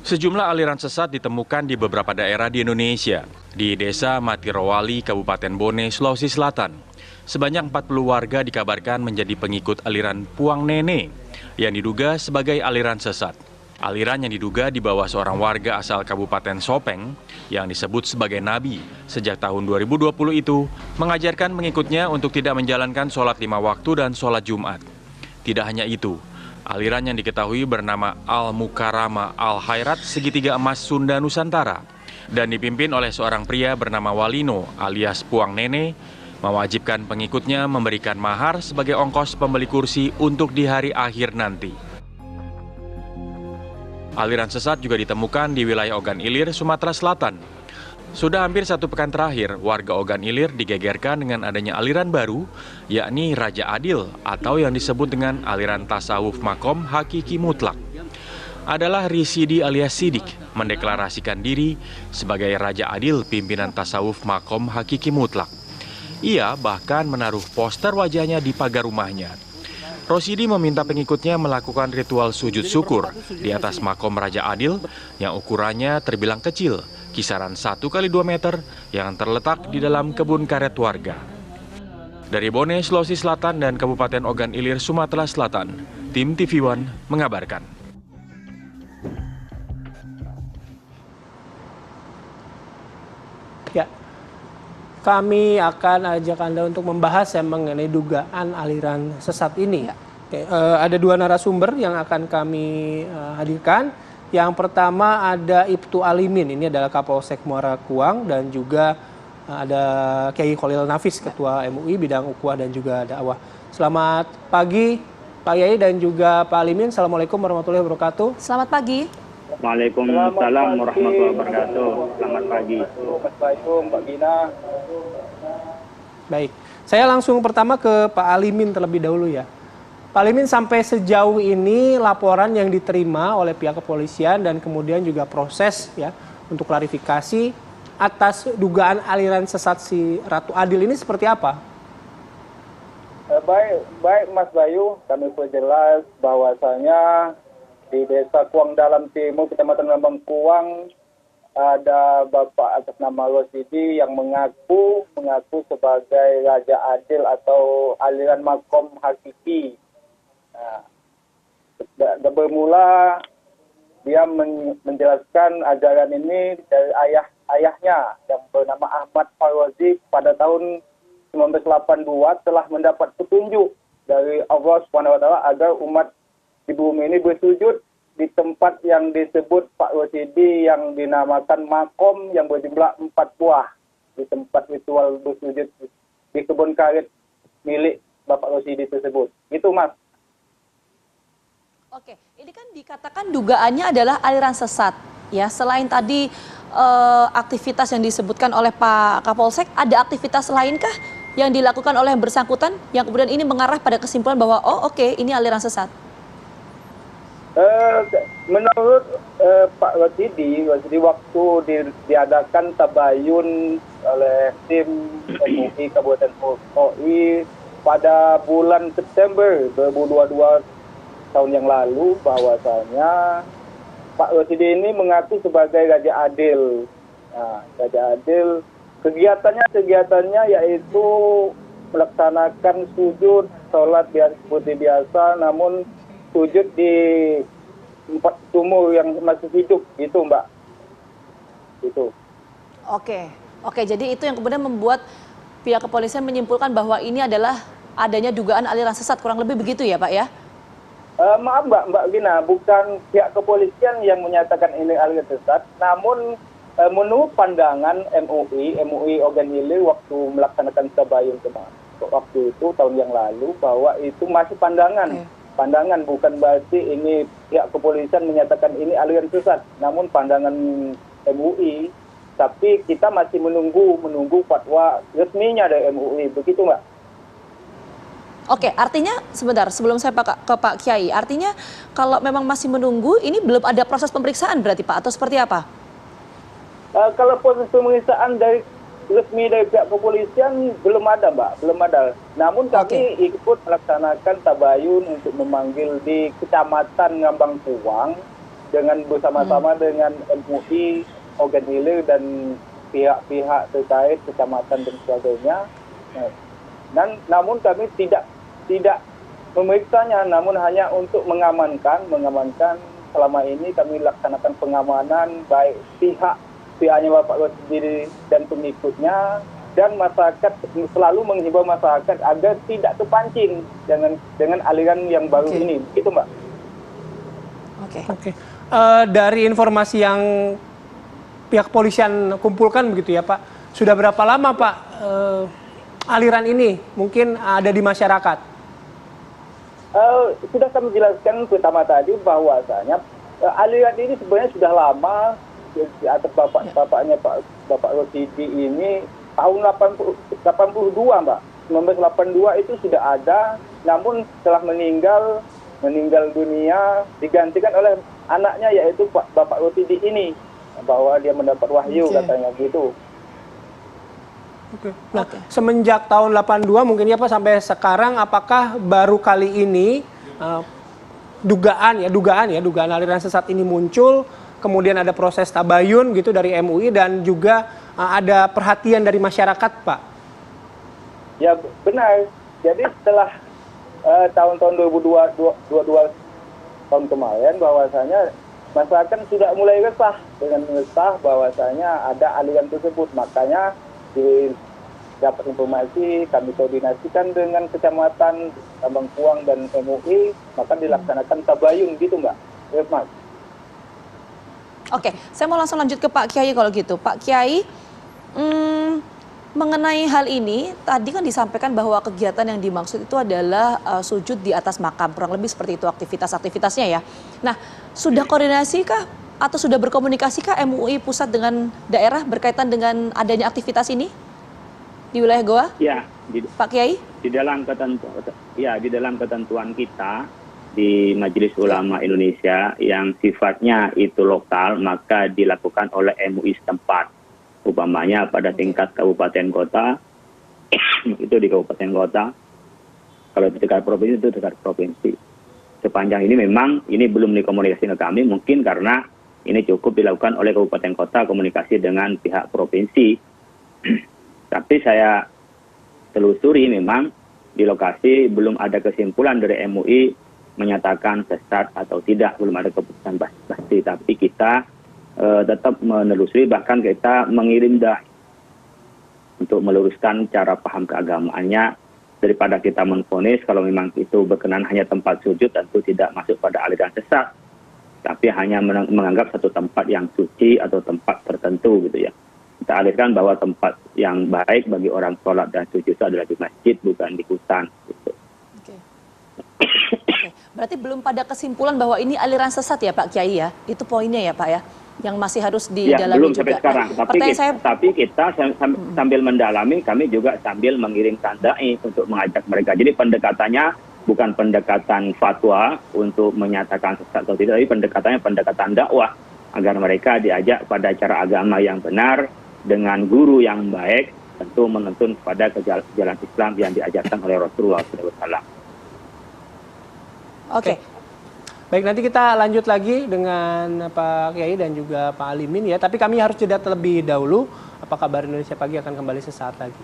Sejumlah aliran sesat ditemukan di beberapa daerah di Indonesia. Di Desa Matirowali, Kabupaten Bone, Sulawesi Selatan. Sebanyak 40 warga dikabarkan menjadi pengikut aliran Puang Nene yang diduga sebagai aliran sesat. Aliran yang diduga dibawa seorang warga asal Kabupaten Sopeng yang disebut sebagai nabi sejak tahun 2020 itu mengajarkan pengikutnya untuk tidak menjalankan sholat 5 waktu dan sholat Jumat. Tidak hanya itu, aliran yang diketahui bernama Al-Mukarama Al-Khairat Segitiga Emas Sunda Nusantara dan dipimpin oleh seorang pria bernama Walino alias Puang Nene mewajibkan pengikutnya memberikan mahar sebagai ongkos pembeli kursi untuk di hari akhir nanti. Aliran sesat juga ditemukan di wilayah Ogan Ilir, Sumatera Selatan. Sudah hampir 1 pekan terakhir, warga Ogan Ilir digegerkan dengan adanya aliran baru, yakni Raja Adil atau yang disebut dengan aliran tasawuf makom hakiki mutlak. Adalah Risidi alias Sidik mendeklarasikan diri sebagai Raja Adil pimpinan tasawuf makom hakiki mutlak. Ia bahkan menaruh poster wajahnya di pagar rumahnya. Rosidi meminta pengikutnya melakukan ritual sujud syukur di atas makom Raja Adil yang ukurannya terbilang kecil, kisaran 1 kali 2 meter yang terletak di dalam kebun karet warga. Dari Bone, Sulawesi Selatan dan Kabupaten Ogan Ilir, Sumatera Selatan, tim TV One mengabarkan. Ya, kami akan ajak Anda untuk membahas mengenai dugaan aliran sesat ini. Oke, ada 2 narasumber yang akan kami hadirkan. Yang pertama ada Ibtu Alimin, ini adalah Kapolsek Muara Kuang, dan juga ada Kiai Khalil Nafis, Ketua MUI bidang ukhuwah dan juga dakwah. Selamat pagi Pak Kiai dan juga Pak Alimin. Assalamualaikum warahmatullahi wabarakatuh. Selamat pagi. Waalaikumsalam warahmatullahi wabarakatuh. Selamat pagi. Assalamualaikum Mbak Gina. Baik, saya langsung pertama ke Pak Alimin terlebih dahulu ya. Pak Alimin, sampai sejauh ini laporan yang diterima oleh pihak kepolisian dan kemudian juga proses ya untuk klarifikasi atas dugaan aliran sesat si Ratu Adil ini seperti apa? Baik Mas Bayu, kami perjelas bahwasanya di Desa Kuang Dalam Timur, Kecamatan Lambang Kuang, ada Bapak atas nama Rosidi yang mengaku sebagai Raja Adil atau aliran makom hakiki. Nah, bermula dia menjelaskan ajaran ini dari ayahnya yang bernama Ahmad Farwazi pada tahun 1982 telah mendapat petunjuk dari Allah SWT agar umat di bumi ini bersujud di tempat yang disebut Pak Rosidi yang dinamakan makom yang berjumlah 4 buah di tempat ritual bersujud di kebun karet milik Bapak Rosidi tersebut. Itu Mas. Oke, ini kan dikatakan dugaannya adalah aliran sesat. Ya, selain tadi aktivitas yang disebutkan oleh Pak Kapolsek, ada aktivitas lainkah yang dilakukan oleh yang bersangkutan yang kemudian ini mengarah pada kesimpulan bahwa ini aliran sesat? Menurut Pak Rosidi waktu diadakan tabayun oleh tim MUI Kabupaten OI pada bulan September 2022 tahun yang lalu, bahwasanya Pak Rosidi ini mengaku sebagai Raja Adil. Nah, Raja Adil kegiatannya yaitu melaksanakan sujud, sholat seperti biasa, namun sujud di tempat sumur yang masih hidup, gitu Mbak. Itu. Oke, jadi itu yang kemudian membuat pihak kepolisian menyimpulkan bahwa ini adalah adanya dugaan aliran sesat, kurang lebih begitu ya Pak ya? Maaf Mbak Gina, bukan pihak kepolisian yang menyatakan ini aliran sesat, namun menurut pandangan MUI Ogan Ilir waktu melaksanakan tabayun kemarin, waktu itu tahun yang lalu, bahwa itu masih pandangan. Pandangan, bukan berarti ini pihak kepolisian menyatakan ini aliran sesat, namun pandangan MUI. Tapi kita masih menunggu fatwa resminya dari MUI, begitu Mbak? Oke, artinya sebentar sebelum saya ke Pak Kiai, artinya kalau memang masih menunggu, ini belum ada proses pemeriksaan berarti Pak, atau seperti apa? Kalau proses pemeriksaan dari resmi dari pihak kepolisian belum ada, Mbak, belum ada. Namun kami ikut melaksanakan tabayun untuk memanggil di Kecamatan Ngambang Puang dengan bersama-sama dengan MUI, Ogan Ilir dan pihak-pihak terkait kecamatan dan sebagainya. Dan namun kami tidak memeriksanya, namun hanya untuk mengamankan. Selama ini kami laksanakan pengamanan baik pihaknya Bapak Rosidi dan pengikutnya, dan masyarakat selalu menghimbau masyarakat agar tidak terpancing dengan aliran yang baru ini. Itu, Mbak. Oke. Dari informasi yang pihak kepolisian kumpulkan begitu ya, Pak, sudah berapa lama, Pak, aliran ini mungkin ada di masyarakat? Sudah kami jelaskan pertama tadi bahwasanya aliran ini sebenarnya sudah lama atas bapaknya Bapak Rosidi ini tahun 82, Mbak. 1982 itu sudah ada, namun setelah meninggal dunia digantikan oleh anaknya yaitu Bapak Rosidi ini, bahwa dia mendapat wahyu katanya gitu. Nah, semenjak tahun 82 mungkin ya Pak sampai sekarang, apakah baru kali ini dugaan aliran sesat ini muncul, kemudian ada proses tabayun gitu dari MUI dan juga ada perhatian dari masyarakat, Pak? Ya benar. Jadi setelah tahun-tahun 2022 tahun kemarin, bahwasanya masyarakat sudah mulai resah bahwasanya ada aliran tersebut. Makanya dapat informasi, kami koordinasikan dengan Kecamatan Ngambang Puang dan MUI, maka dilaksanakan tabayun gitu, Mbak. Ya, Mas. Oke, saya mau langsung lanjut ke Pak Kiai kalau gitu. Pak Kiai, mengenai hal ini, tadi kan disampaikan bahwa kegiatan yang dimaksud itu adalah sujud di atas makam, kurang lebih seperti itu aktivitasnya ya. Nah, sudah koordinasi kah atau sudah berkomunikasi kah MUI pusat dengan daerah berkaitan dengan adanya aktivitas ini di wilayah Goa? Ya, Pak Kiai? Di dalam ketentuan kita di Majelis Ulama Indonesia yang sifatnya itu lokal, maka dilakukan oleh MUI setempat. Umpamanya pada tingkat kabupaten kota, itu di kabupaten kota. Kalau di tingkat provinsi itu tingkat provinsi. Sepanjang ini memang ini belum dikomunikasikan ke kami, mungkin karena ini cukup dilakukan oleh kabupaten kota komunikasi dengan pihak provinsi. Tapi saya telusuri memang di lokasi belum ada kesimpulan dari MUI menyatakan sesat atau tidak, belum ada keputusan pasti. Tapi kita tetap menelusuri, bahkan kita mengirim untuk meluruskan cara paham keagamaannya, daripada kita menvonis kalau memang itu berkenan hanya tempat sujud, tentu tidak masuk pada aliran sesat, tapi hanya menganggap satu tempat yang suci atau tempat tertentu gitu ya. Kita alihkan bahwa tempat yang baik bagi orang sholat dan sujud itu adalah di masjid, bukan di hutan gitu. Oke. Berarti belum pada kesimpulan bahwa ini aliran sesat ya Pak Kiai ya? Itu poinnya ya Pak ya? Yang masih harus didalami belum juga. sampai sekarang. Tapi kita sambil mendalami, kami juga sambil mengirimkan dai untuk mengajak mereka. Jadi pendekatannya bukan pendekatan fatwa untuk menyatakan sesat atau tidak, tapi pendekatannya pendekatan dakwah agar mereka diajak pada cara agama yang benar dengan guru yang baik, tentu menuntun kepada jalan Islam yang diajarkan oleh Rasulullah SAW. Oke. Baik, nanti kita lanjut lagi dengan Pak Kiai dan juga Pak Alimin ya. Tapi kami harus jeda terlebih dahulu. Apa kabar Indonesia Pagi akan kembali sesaat lagi.